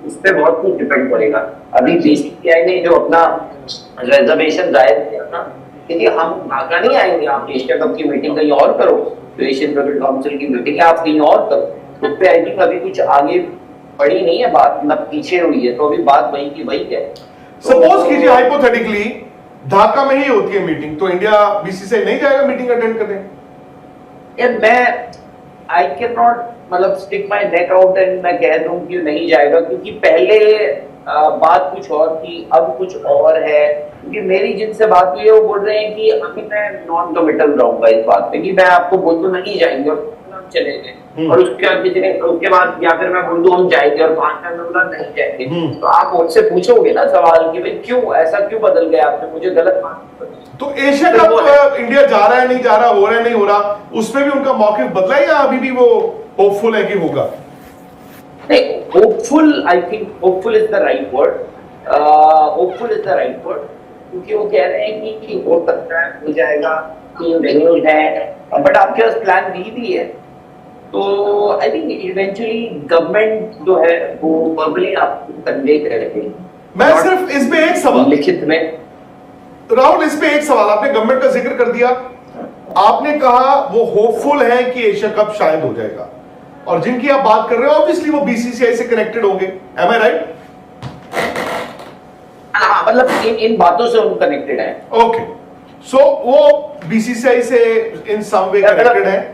उस पर बहुत कुछ डिपेंड करेगा। अभी बीसीसीआई ने जो अपना रिजर्वेशन जाहिर किया था कि हम भागा नहीं आएंगे, आप एशिया कप की मीटिंग कहीं और करो, तो एशियन क्रिकेट काउंसिल की मीटिंग है आप कहीं और करो, उस पर आई थिंक अभी कुछ आगे बढ़ी नहीं है बात, मतलब पीछे हुई है, तो अभी बात वही की वही है। सपोज कीजिए हाइपोथेटिकली ढाका में ही होती है मीटिंग, तो इंडिया बीसीसीआई नहीं जाएगा मीटिंग अटेंड करने? यार मैं आई कैन नॉट मतलब stick my neck out and मैं कह दूं कि नहीं जाएगा, क्योंकि पहले बात कुछ और थी, अब कुछ और है। क्योंकि मेरी जिनसे बात हुई है वो बोल रहे हैं कि अभी मैं नॉन कमिटल रहूंगा इस बात पे कि मैं आपको बोल दूं नहीं जाएंगे और हम चले गए, और उसके बाद या फिर मैं बोल दूं हम जाएंगे और 5 टाइम बोला नहीं जाएंगे, तो आप मुझसे पूछोगे ना सवाल कि भाई क्यों ऐसा क्यों बदल गया, आपने मुझे गलत मान। तो एशिया कप इंडिया जा रहा है नहीं जा रहा, हो रहा है नहीं हो रहा, उसमें भी उनका मौके बदला है या अभी भी वो होपफुल है कि होगा? Hopeful, I think hopeful is the right word, hopeful is the right word, क्योंकि वो कह रहे हैं कि हो सकता है हो जाएगा, न्यूज है, बट आपके पास प्लान बी भी है। तो आई थिंक इवेंचुअली गवर्नमेंट जो है वो वर्बली आपको कन्वे करेगी। मैं सिर्फ इसमें एक सवाल लिखित में, राहुल, इस पे एक सवाल, आपने गवर्नमेंट का जिक्र कर दिया, आपने कहा वो होपफुल है कि एशिया कप शायद हो जाएगा, और जिनकी आप बात कर रहे हो ऑब्वियसली वो बीसीसीआई से कनेक्टेड होंगे, एम आई राइट? हाँ, मतलब इन बातों से उन कनेक्टेड है। ओके, सो वो बीसीसीआई से इन सम वे कनेक्टेड है।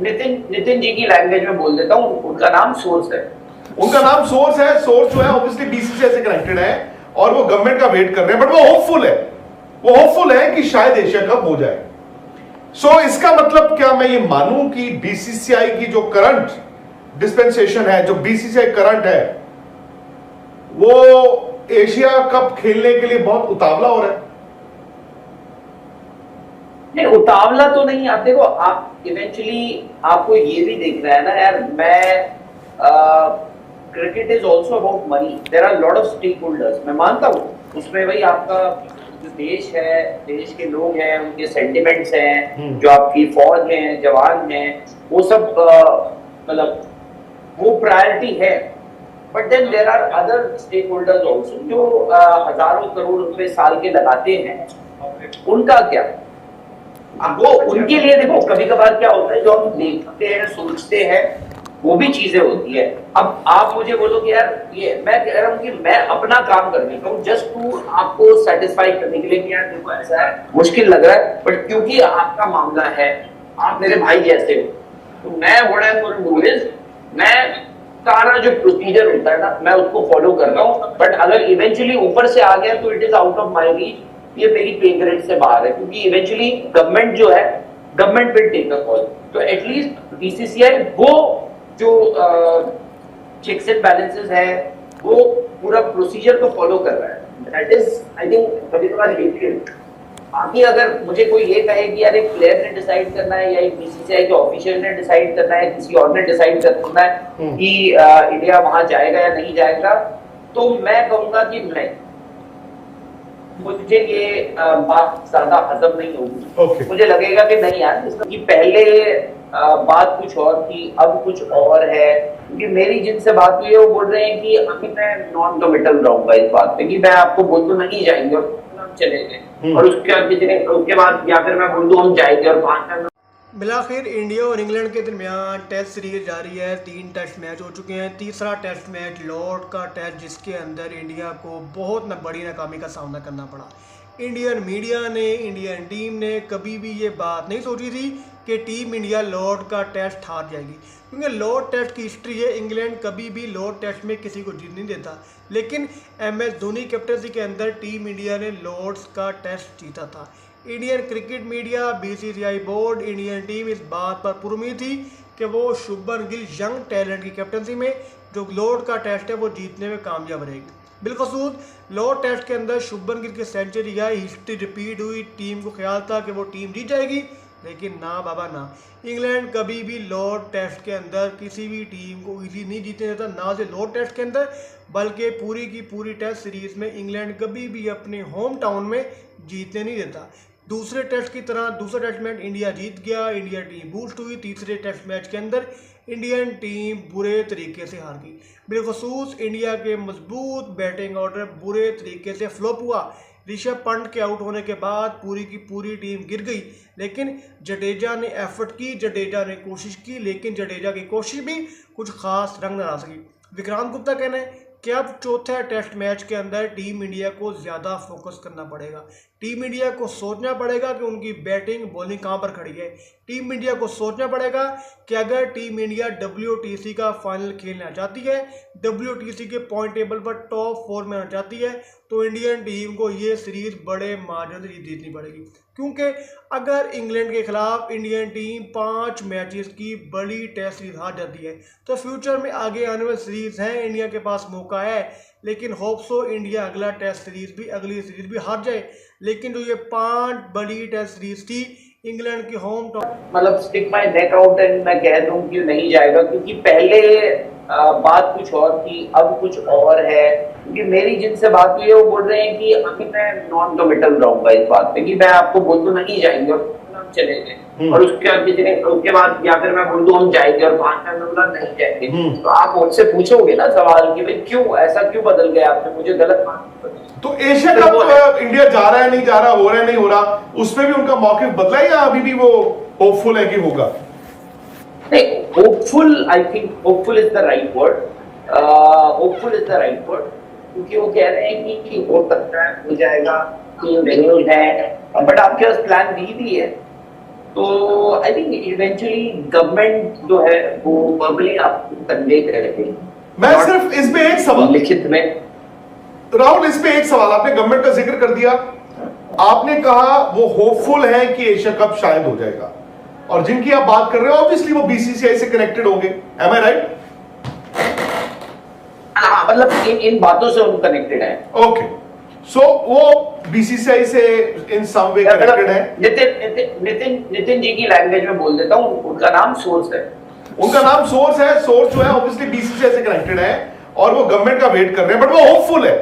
नितिन जी की लैंग्वेज में बोल देता हूँ, उनका नाम सोर्स है। उनका नाम सोर्स है, सोर्स जो है ऑब्वियसली बीसीसीआई से कनेक्टेड है और वो गवर्नमेंट का वेट कर रहे हैं, बट वो होपफुल है, वो होपफुल है कि शायद एशिया कप हो जाए। सो इसका मतलब क्या मैं ये मानूं कि बीसीसीआई की जो करंट डिस्पेंसेशन है, जो बीसीसीआई करंट है, वो एशिया कप खेलने के लिए बहुत उतावला हो रहा है? नहीं, उतावला तो नहीं। आप देखो, आप इवेंचुअली आपको ये भी देखना है ना यार, मैं cricket is also about money, there are lot of stakeholders, मैं मानता हूँ उसमें भाई आपका जो देश है, देश के लोग हैं, उनके सेंटिमेंट्स हैं, जो आपकी फौज है, जवान हैं, वो सब मतलब वो प्रायोरिटी है, but then there are other stakeholders also जो हजारों करोड़ रुपए साल के लगाते हैं, उनका क्या? वो उनके लिए देखो कभी कभार क्या होता है जो हम देखते हैं सोचते हैं वो भी चीजें होती है। अब आप मुझे बोलो कि यार ये मैं कह रहा हूँ कि मैं अपना काम कर देता हूँ जस्ट टू आपको सेटिस्फाई करने के लिए कि यार देखो ऐसा है, मुश्किल लग रहा है, बट क्योंकि आपका मामला है, आप मेरे भाई जैसे हो, तो मैं what I am going to do is मैं सारा जो प्रोसीजर होता है ना मैं उसको फॉलो कर रहा हूँ, बट अगर इवेंचुअली ऊपर से आ गया तो it is out of my reach, ये मेरी पे ग्रेड से बाहर है, क्योंकि इवेंचुअली गवर्नमेंट जो है government will take a call. तो एटलीस्ट बीसीसीआई वो जो चेक्स एंड बैलेंसेस है वो पूरा प्रोसीजर को फॉलो कर रहा है, दैट इज आई थिंक कभी कभार हेटेड। बाकी अगर मुझे कोई ये कहे कि यार एक प्लेयर ने डिसाइड करना है या एक बीसीसीआई के ऑफिशियल ने डिसाइड करना है, किसी और ने डिसाइड करना है कि इंडिया वहां जाएगा या नहीं जाएगा, तो मैं कहूंगा कि नहीं, मुझे ये बात ज्यादा हजम नहीं होगी। मुझे लगेगा कि नहीं यार, कि पहले बात कुछ और थी, अब कुछ और है। क्योंकि मेरी जिनसे बात हुई है वो बोल रहे हैं कि अभी मैं नॉन कमिटल रहूंगा इस बात पे कि मैं आपको बोल दूं नहीं जाएंगे और हम चले गए, और उसके बाद या फिर मैं बोल दूं हम जाएंगे और 5 टाइम। बिलाखिर इंडिया और इंग्लैंड के दरमियान टेस्ट सीरीज जारी है। 3 टेस्ट मैच हो चुके हैं। तीसरा टेस्ट मैच लॉर्ड का टेस्ट, जिसके अंदर इंडिया को बहुत बड़ी नाकामी का सामना करना पड़ा। इंडियन मीडिया ने, इंडियन टीम ने कभी भी ये बात नहीं सोची थी कि टीम इंडिया लॉर्ड का टेस्ट हार जाएगी, क्योंकि लॉर्ड टेस्ट की हिस्ट्री है, इंग्लैंड कभी भी लॉर्ड टेस्ट में किसी को जीत नहीं देता। लेकिन MS धोनी कैप्टनसी के अंदर टीम इंडिया ने लॉर्ड्स का टेस्ट जीता था। Indian cricket media, BCCI board, Indian team इस बात पर पुरुमीद थी कि वो शुभमन गिल यंग टैलेंट की कैप्टनसी में जो लॉर्ड का टेस्ट है वो जीतने में कामयाब रहेगी। बिलखसूस लॉर्ड टेस्ट के अंदर शुभमन गिल की सेंचुरी आई, हिस्ट्री रिपीट हुई, टीम को ख्याल था कि वो टीम जीत जाएगी, लेकिन ना बाबा ना। इंग्लैंड कभी भी लॉर्ड टेस्ट के अंदर किसी भी टीम को इजी नहीं जीतने देता, ना से लॉर्ड टेस्ट के अंदर, बल्कि पूरी की पूरी टेस्ट सीरीज में इंग्लैंड कभी भी अपने होम टाउन में जीतने नहीं देता। दूसरे टेस्ट की तरह दूसरा टेस्ट मैच इंडिया जीत गया, इंडिया टीम बूस्ट हुई। तीसरे टेस्ट मैच के अंदर इंडियन टीम बुरे तरीके से हार गई। बिलखसूस इंडिया के मजबूत बैटिंग ऑर्डर बुरे तरीके से फ्लॉप हुआ। ऋषभ पंत के आउट होने के बाद पूरी की पूरी टीम गिर गई, लेकिन जडेजा ने एफर्ट की, जडेजा ने कोशिश की, लेकिन जडेजा की कोशिश भी कुछ खास रंग न ला सकी। विक्रांत गुप्ता कहना है कि अब चौथे टेस्ट मैच के अंदर टीम इंडिया को ज़्यादा फोकस करना पड़ेगा। टीम इंडिया को सोचना पड़ेगा कि उनकी बैटिंग बॉलिंग कहां पर खड़ी है। टीम इंडिया को सोचना पड़ेगा कि अगर टीम इंडिया WTC का फाइनल खेलना चाहती है, WTC के पॉइंट टेबल पर टॉप 4 में आना चाहती है, तो इंडियन टीम को ये सीरीज बड़े मार्जिन से जीतनी पड़ेगी। क्योंकि अगर इंग्लैंड के खिलाफ इंडियन टीम 5 मैचेस की बड़ी टेस्ट सीरीज हार जाती है, तो फ्यूचर में आगे आने वाली सीरीज है, इंडिया के पास मौका है, लेकिन होप सो इंडिया अगली सीरीज भी हार जाए। लेकिन जो ये 5 बड़ी टेस्ट सीरीज थी इंग्लैंड की होम मतलब stick my neck out and मैं कह दूं कि नहीं जाएगा, क्योंकि पहले बात कुछ और थी, अब कुछ और है। क्योंकि मेरी जिनसे बात हुई है वो बोल रहे हैं कि अभी मैं नॉन कमिटल रहूंगा इस बात पे कि मैं आपको बोल दूं नहीं जाएंगे और हम चले गए, और उसके बाद या फिर मैं बोल दूं हम जाएंगे और 5 में बोला नहीं जाएंगे। तो आप मुझसे पूछोगे ना सवाल कि भाई क्यों ऐसा क्यों बदल गया आपने, मुझे गलत मान। तो एशिया कप इंडिया जा रहा है नहीं जा रहा, हो रहा है नहीं हो रहा, उसमें भी उनका मौके बदला है या अभी भी वो होपफुल है कि होगा? नहीं, hopeful, I think hopeful is the right word, hopeful is the right word, क्योंकि वो कह रहे हैं कि हो सकता है, हो जाएगा, नहीं है, बट आपके पास प्लान बी भी है। तो आई थिंक इवेंचुअली गवर्नमेंट जो है वो वर्बली आपको कन्वे करेगी। मैं सिर्फ इसमें एक सवाल, लिखित में राहुल, इसमें एक सवाल, आपने गवर्नमेंट का जिक्र कर दिया, आपने कहा वो होपफुल है कि एशिया कप शायद हो जाएगा, और जिनकी आप बात कर रहे हो ऑब्वियसली वो BCCI से कनेक्टेड होंगे, एम आई राइट? हाँ, मतलब इन बातों से उन कनेक्टेड है। ओके, सो वो BCCI से इन सम वे कनेक्टेड है। नितिन जी की लैंग्वेज में बोल देता हूँ, उनका नाम सोर्स है। उनका नाम सोर्स है, सोर्स जो है ऑब्वियसली BCCI से कनेक्टेड है और वो गवर्नमेंट का वेट कर रहे हैं, बट वो होपफुल है,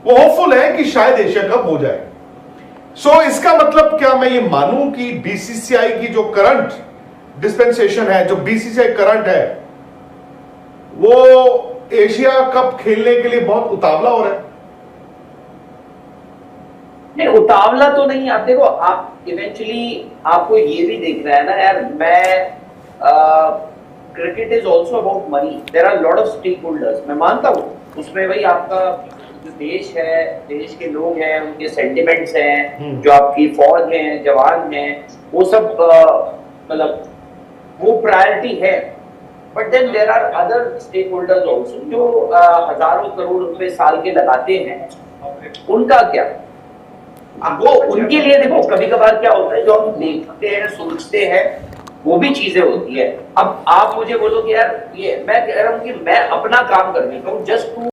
वो होपफुल है कि शायद एशिया कप हो जाए। सो इसका मतलब क्या मैं ये मानूं कि BCCI की जो करंट डिस्पेंसेशन है, जो BCCI करंट है, वो एशिया कप खेलने के लिए बहुत उतावला हो रहा है? नहीं, उतावला तो नहीं। आप देखो, आप इवेंचुअली आपको ये भी देख रहा है ना यार, मैं cricket is also about money, there are lot of stakeholders, मैं मानता हूँ उसमें। भाई आपका जो देश है, देश के लोग हैं, उनके सेंटिमेंट्स हैं, जो आपकी फौज है, जवान हैं, वो सब मतलब वो प्रायोरिटी है। But then there are other stakeholders also जो हजारों करोड़ रुपए साल के लगाते हैं, उनका क्या? वो उनके लिए देखो, कभी कभार क्या होता है जो हम देखते हैं, सोचते हैं, वो भी चीजें होती है। अब आप मुझे बोलो कि यार ये, मैं कह रहा हूँ कि मैं अपना काम कर देता हूँ जस्ट टू